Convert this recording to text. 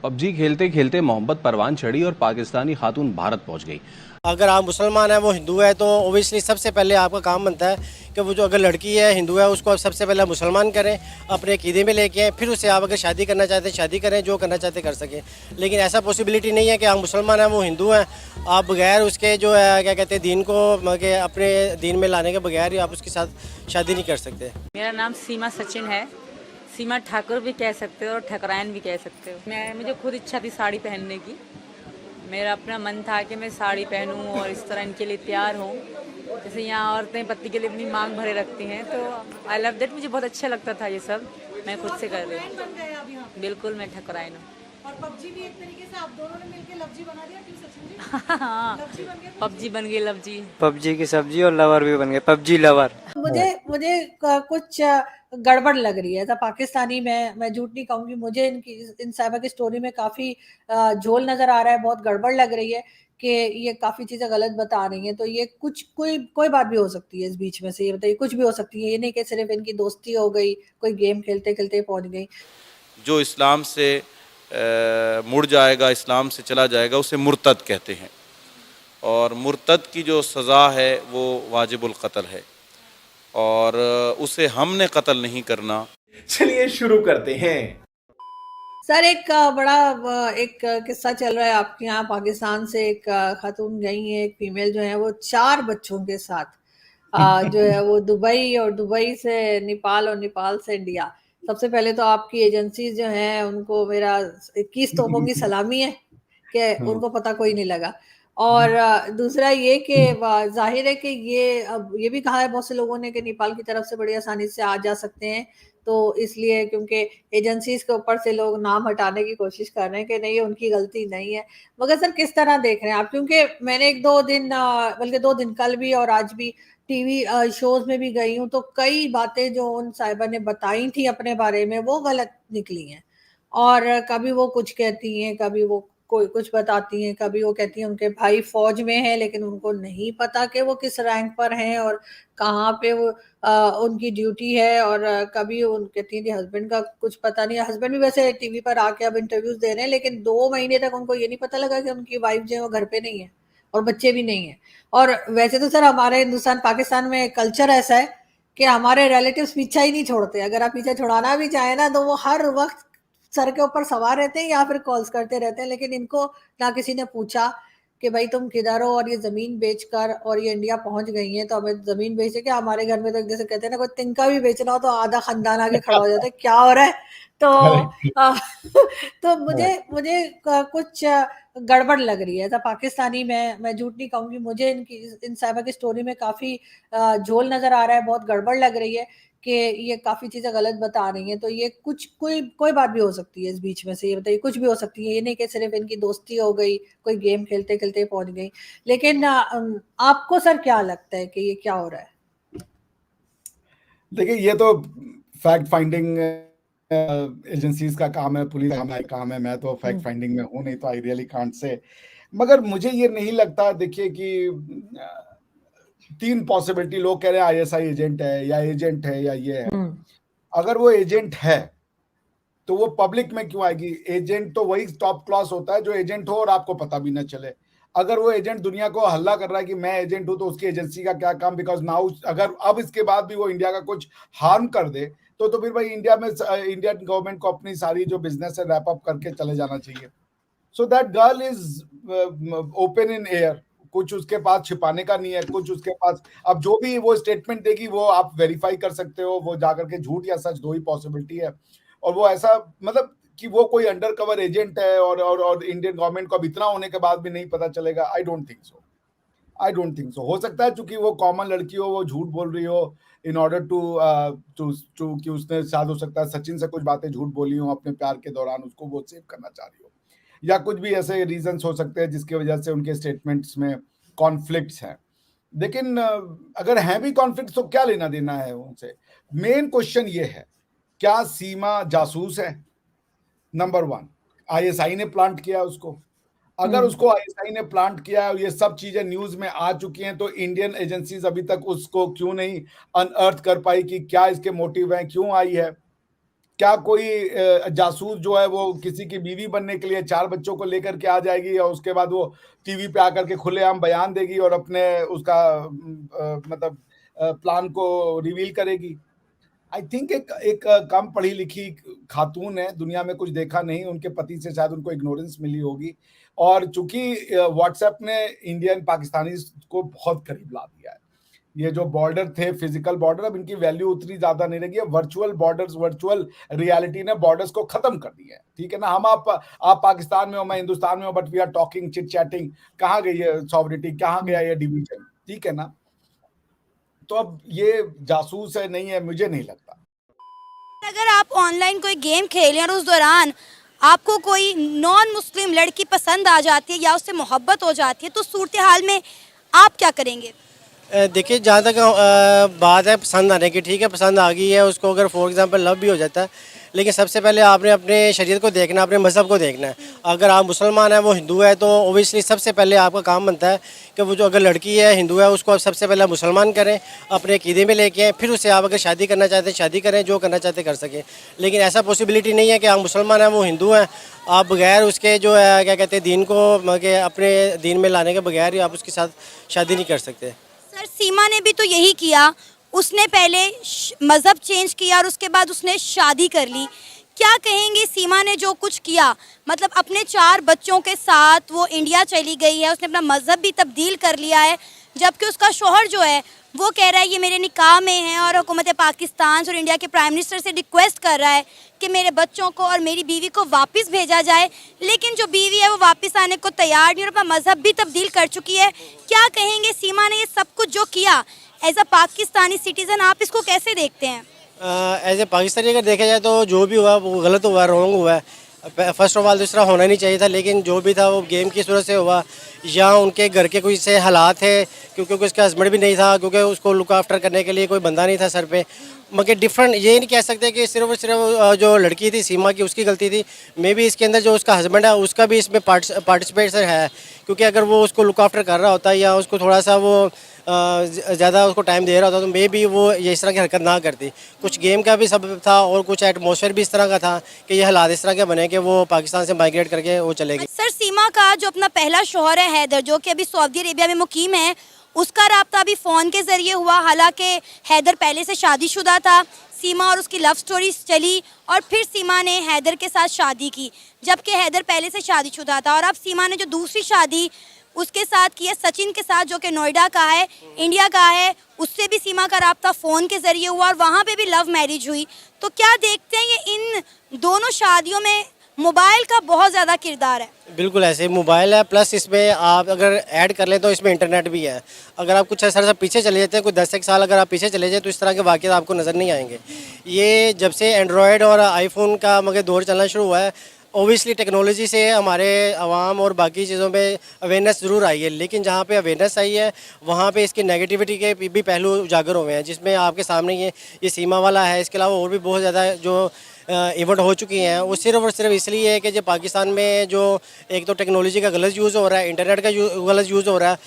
PUBG खेलते खेलते मोहब्बत परवान चढ़ी और पाकिस्तानी खातून भारत पहुंच गई। अगर आप मुसलमान हैं वो हिंदू है तो ओबियसली सबसे पहले आपका काम बनता है कि वो जो अगर लड़की है हिंदू है उसको आप सबसे पहले मुसलमान करें, अपने अकीदे में लेके आएँ, फिर उससे आप अगर शादी करना चाहते हैं शादी करें, जो करना चाहते कर सकें। लेकिन ऐसा पॉसिबिलिटी नहीं है कि आप मुसलमान हैं वो हिंदू हैं, आप बगैर उसके जो है क्या कहते हैं दीन को अपने दीन में लाने के बगैर ही आप उसके साथ शादी नहीं कर सकते। मेरा नाम सीमा सचिन है। सीमा ठाकुर भी कह सकते हो और ठकरायन भी कह सकते हो। मुझे खुद इच्छा थी साड़ी पहनने की। मेरा अपना मन था कि मैं साड़ी पहनूं और इस तरह इनके लिए तैयार हूं, जैसे यहाँ औरतें पति के लिए अपनी मांग भरे रखती हैं। तो आई लव दैट, मुझे बहुत अच्छा लगता था ये सब। मैं खुद से कर रही हूँ। बिल्कुल मैं ठकरायन हूँ। और पबजी भी एक तरीके से आप दोनों ने मिलकर लवजी बना दिया क्यों सचिन जी? हाँ, लवजी बन गए पबजी बन गई लवजी। पबजी की सब्जी और लवर भी बन गए, पबजी लवर। मुझे मुझे कुछ गड़बड़ लग रही है ऐसा पाकिस्तानी। मैं झूठ नहीं कहूंगी, मुझे इनकी इन साहिबा की स्टोरी में काफी झोल नजर आ रहा है, बहुत गड़बड़ लग रही है कि ये काफी चीजें गलत बता रही हैं। तो ये कुछ कोई कोई बात भी हो सकती है इस बीच में से, ये बताइए कुछ भी हो सकती है। ये नहीं कि सिर्फ इनकी दोस्ती हो गई, कोई गेम खेलते खेलते पहुंच गई। जो इस्लाम से मुड़ जाएगा, इस्लाम से चला जाएगा, उसे मुर्तद कहते हैं। और मुर्तद की जो सज़ा है वो वाजिबुल क़त्ल है और उसे हमने कत्ल नहीं करना। चलिए शुरू करते हैं। सर एक बड़ा एक किस्सा चल रहा है आपके यहाँ पाकिस्तान से। एक खातून गई है, एक फीमेल जो है वो 4 बच्चों के साथ जो है वो दुबई, और दुबई से नेपाल और नेपाल से इंडिया। सबसे पहले तो आपकी एजेंसी जो है उनको मेरा 21 तोपों की सलामी है कि उनको पता कोई नहीं लगा। और दूसरा ये कि जाहिर है कि ये अब ये भी कहा है बहुत से लोगों ने कि नेपाल की तरफ से बड़ी आसानी से आ जा सकते हैं। तो इसलिए क्योंकि एजेंसीज के ऊपर से लोग नाम हटाने की कोशिश कर रहे हैं कि नहीं उनकी गलती नहीं है। मगर सर किस तरह देख रहे हैं आप? क्योंकि मैंने 1-2 दिन बल्कि 2 दिन कल भी और आज भी टीवी शोज में भी गई हूँ, तो कई बातें जो उन साहिबा ने बताई थी अपने बारे में वो गलत निकली हैं। और कभी वो कुछ कहती हैं, कभी वो कोई कुछ बताती हैं, कभी वो कहती हैं उनके भाई फौज में हैं लेकिन उनको नहीं पता कि वो किस रैंक पर हैं और कहाँ पे वो उनकी ड्यूटी है। और कभी उन कहती हैं कि हस्बैंड का कुछ पता नहीं है। हस्बैंड भी वैसे टीवी पर आके अब इंटरव्यूज दे रहे हैं, लेकिन 2 महीने तक उनको ये नहीं पता लगा कि उनकी वाइफ जो है वो घर पे नहीं है और बच्चे भी नहीं है। और वैसे तो सर हमारे हिंदुस्तान पाकिस्तान में कल्चर ऐसा है कि हमारे रिलेटिव्स पीछा ही नहीं छोड़ते। अगर आप पीछा छुड़ाना भी चाहें ना तो वो हर वक्त सर के ऊपर सवार रहते हैं या फिर कॉल्स करते रहते हैं। लेकिन इनको ना किसी ने पूछा कि भाई तुम किधर हो, और ये जमीन बेचकर और ये इंडिया पहुंच गई हैं तो हमें जमीन बेचे। क्या हमारे घर में तो जैसे कहते हैं ना, कोई तिनका भी बेचना हो तो आधा खानदान आके खड़ा हो जाता है क्या हो रहा है। तो आ, तो मुझे मुझे कुछ गड़बड़ लग रही है ऐसा पाकिस्तानी। मैं झूठ नहीं कहूंगी, मुझे इनकी इन साहिबा की स्टोरी में काफी झोल नजर आ रहा है, बहुत गड़बड़ लग रही है कि ये काफी चीजें गलत बता रही हैं। तो ये कुछ कोई कोई बात भी हो सकती है इस बीच में से, ये बताइए कुछ भी हो सकती है। ये नहीं कि सिर्फ इनकी दोस्ती हो गई, कोई गेम खेलते खेलते पहुंच गई। लेकिन आपको सर क्या लगता है कि ये क्या हो रहा है? देखिए ये तो फैक्ट फाइंडिंग एजेंसीज का काम है, पुलिस का काम है। मैं तो फैक्ट फाइंडिंग में हूं नहीं, तो आई रियली कांट से। मगर मुझे ये नहीं लगता, देखिए कि 3 पॉसिबिलिटी। लोग कह रहे हैं आईएसआई एजेंट है या एजेंट है या ये है। अगर वो एजेंट है तो वो पब्लिक में क्यों आएगी? एजेंट तो वही टॉप क्लास होता है जो एजेंट हो और आपको पता भी ना चले। अगर वो एजेंट दुनिया को हल्ला कर रहा है कि मैं एजेंट हूं, तो उसकी एजेंसी का क्या काम? बिकॉज नाउ अगर अब इसके बाद भी वो इंडिया का कुछ हार्म कर दे तो फिर भाई इंडिया में इंडियन गवर्नमेंट को अपनी सारी जो बिजनेस है रैप अप करके चले जाना चाहिए। So that girl is open in air. कुछ उसके पास छिपाने का नहीं है, कुछ उसके पास। अब जो भी वो स्टेटमेंट देगी वो आप वेरीफाई कर सकते हो, वो जाकर के झूठ या सच 2 ही पॉसिबिलिटी है। और वो ऐसा मतलब कि वो कोई अंडर कवर एजेंट है और इंडियन गवर्नमेंट को अब इतना होने के बाद भी नहीं पता चलेगा, I don't think so. I don't think so. हो सकता है चूंकि वो कॉमन लड़की हो, वो झूठ बोल रही हो इन ऑर्डर टू कि उसने शायद हो सकता है सचिन से कुछ बातें झूठ बोली हो अपने प्यार के दौरान, उसको वो सेव करना चाह रही हो, या कुछ भी ऐसे रीजंस हो सकते हैं जिसकी वजह से उनके स्टेटमेंट्स में कॉन्फ्लिक्ट्स हैं। लेकिन अगर हैं भी कॉन्फ्लिक्ट तो क्या लेना देना है उनसे? मेन क्वेश्चन ये है, क्या सीमा जासूस है? नंबर 1, आईएसआई ने प्लांट किया उसको। अगर उसको आईएसआई ने प्लांट किया और ये सब चीजें न्यूज में आ चुकी हैं, तो इंडियन एजेंसीज अभी तक उसको क्यों नहीं अनअर्थ कर पाई कि क्या इसके मोटिव हैं, क्यों आई है? क्या कोई जासूस जो है वो किसी की बीवी बनने के लिए 4 बच्चों को लेकर के आ जाएगी और उसके बाद वो टीवी पे आकर के खुलेआम बयान देगी और अपने उसका मतलब प्लान को रिवील करेगी। आई थिंक एक कम पढ़ी लिखी खातून है, दुनिया में कुछ देखा नहीं, उनके पति से शायद उनको इग्नोरेंस मिली होगी और चूंकि व्हाट्सएप ने इंडियन पाकिस्तानी को बहुत करीब ला दिया है। ये जो बॉर्डर थे, फिजिकल बॉर्डर, अब इनकी वैल्यू उतनी ज्यादा नहीं रही है। वर्चुअल बॉर्डर्स, वर्चुअल रियलिटी ने बॉर्डर्स को खत्म कर दिया है। ठीक है ना, हम आप पाकिस्तान में हो, मैं हिंदुस्तान में हूं, but we are talking, chit chatting. कहाँ गई है सॉवरिटी, कहाँ गया ये डिवीजन? ठीक है ना, तो अब ये जासूस है नहीं है, मुझे नहीं लगता। अगर आप ऑनलाइन कोई गेम खेलें और उस दौरान आपको कोई नॉन मुस्लिम लड़की पसंद आ जाती है या उससे मोहब्बत हो जाती है, तो सूरत हाल में आप क्या करेंगे? देखिए, जहाँ तक बात है पसंद आने की, ठीक है, पसंद आ गई है उसको, अगर फॉर एग्जांपल लव भी हो जाता है, लेकिन सबसे पहले आपने अपने शरीयत को देखना, अपने मज़हब को देखना है। अगर आप मुसलमान हैं, वो हिंदू है, तो ओबियसली सबसे पहले आपका काम बनता है कि वो जो अगर लड़की है हिंदू है, उसको आप सबसे पहले मुसलमान करें, अपने अकीदे में लेके आएँ, फिर उससे आप अगर शादी करना चाहते हैं शादी करें, जो करना चाहते कर सकें। लेकिन ऐसा पॉसिबिलिटी नहीं है कि आप मुसलमान हैं, वो हिंदू हैं, आप बगैर उसके जो है क्या कहते हैं दीन को अपने दीन में लाने के बगैर ही आप उसके साथ शादी नहीं कर सकते। सर, सीमा ने भी तो यही किया, उसने पहले मज़हब चेंज किया और उसके बाद उसने शादी कर ली। क्या कहेंगे सीमा ने जो कुछ किया, मतलब अपने 4 बच्चों के साथ वो इंडिया चली गई है, उसने अपना मज़हब भी तब्दील कर लिया है, जबकि उसका शौहर जो है वो कह रहा है ये मेरे निकाह में है और हुकूमत पाकिस्तान और इंडिया के प्राइम मिनिस्टर से रिक्वेस्ट कर रहा है कि मेरे बच्चों को और मेरी बीवी को वापस भेजा जाए, लेकिन जो बीवी है वो वापस आने को तैयार नहीं और अपना मज़हब भी तब्दील कर चुकी है। क्या कहेंगे, सीमा ने ये सब कुछ जो किया एज अ पाकिस्तानी सिटीज़न, आप इसको कैसे देखते हैं? एज ए पाकिस्तानी अगर देखा जाए तो जो भी हुआ वो गलत हुआ, रॉन्ग हुआ है। फर्स्ट ऑफ ऑल तो इस तरह होना नहीं चाहिए था, लेकिन जो भी था वो गेम की सूरत से हुआ, या उनके घर के कुछ से हालात है, क्योंकि उसका हस्बैंड भी नहीं था, क्योंकि उसको लुक आफ्टर करने के लिए कोई बंदा नहीं था सर पे। मगर डिफरेंट ये नहीं कह सकते कि सिर्फ और सिर्फ जो लड़की थी सीमा की उसकी गलती थी। मे बी इसके अंदर जो उसका हस्बैंड है उसका भी इसमें पार्टिसिपेशन है, क्योंकि अगर वो उसको लुक आफ्टर कर रहा होता या उसको थोड़ा सा वो ज़्यादा उसको टाइम दे रहा होता तो मे बी वो ये इस तरह की हरकत ना करती। कुछ गेम का भी सबब था और कुछ एटमॉस्फेयर भी इस तरह का था कि ये हालात इस तरह के बने कि वो पाकिस्तान से माइग्रेट करके वो चलेगी। सर, सीमा का जो अपना पहला शौहर है हैदर, जो कि अभी सऊदी अरेबिया में मुकीम है, उसका राब्ता अभी फ़ोन के ज़रिए हुआ। हालांकि हैदर पहले से शादीशुदा था, सीमा और उसकी लव स्टोरी चली और फिर सीमा ने हैदर के साथ शादी की, जबकि हैदर पहले से शादीशुदा था। और अब सीमा ने जो दूसरी शादी उसके साथ की है सचिन के साथ, जो कि नोएडा का है, इंडिया का है, उससे भी सीमा का राब्ता फ़ोन के ज़रिए हुआ और वहाँ पे भी लव मैरिज हुई। तो क्या देखते हैं ये इन दोनों शादियों में मोबाइल का बहुत ज़्यादा किरदार है? बिल्कुल ऐसे मोबाइल है, प्लस इसमें आप अगर ऐड कर लें तो इसमें इंटरनेट भी है। अगर आप कुछ ऐसा पीछे चले जाते हैं, कोई 10 साल अगर आप पीछे चले जाए तो इस तरह के वाक़यात आपको नज़र नहीं आएंगे। ये जब से एंड्रॉयड और आईफोन का मगर दौर चलना शुरू हुआ है, ओबियसली टेक्नोलॉजी से हमारे आवाम और बाकी चीज़ों पे अवेयरनेस ज़रूर आई है, लेकिन जहाँ पे अवेयरनेस आई है वहाँ पे इसकी नेगेटिविटी के भी पहलू उजागर हुए हैं, जिसमें आपके सामने ये सीमा वाला है। इसके अलावा और भी बहुत ज़्यादा जो इवेंट हो चुकी हैं, वो सिर्फ और सिर्फ इसलिए है कि जो पाकिस्तान में जो एक तो टेक्नोलॉजी का गलत यूज़ हो रहा है, इंटरनेट का गलत यूज़ हो रहा है,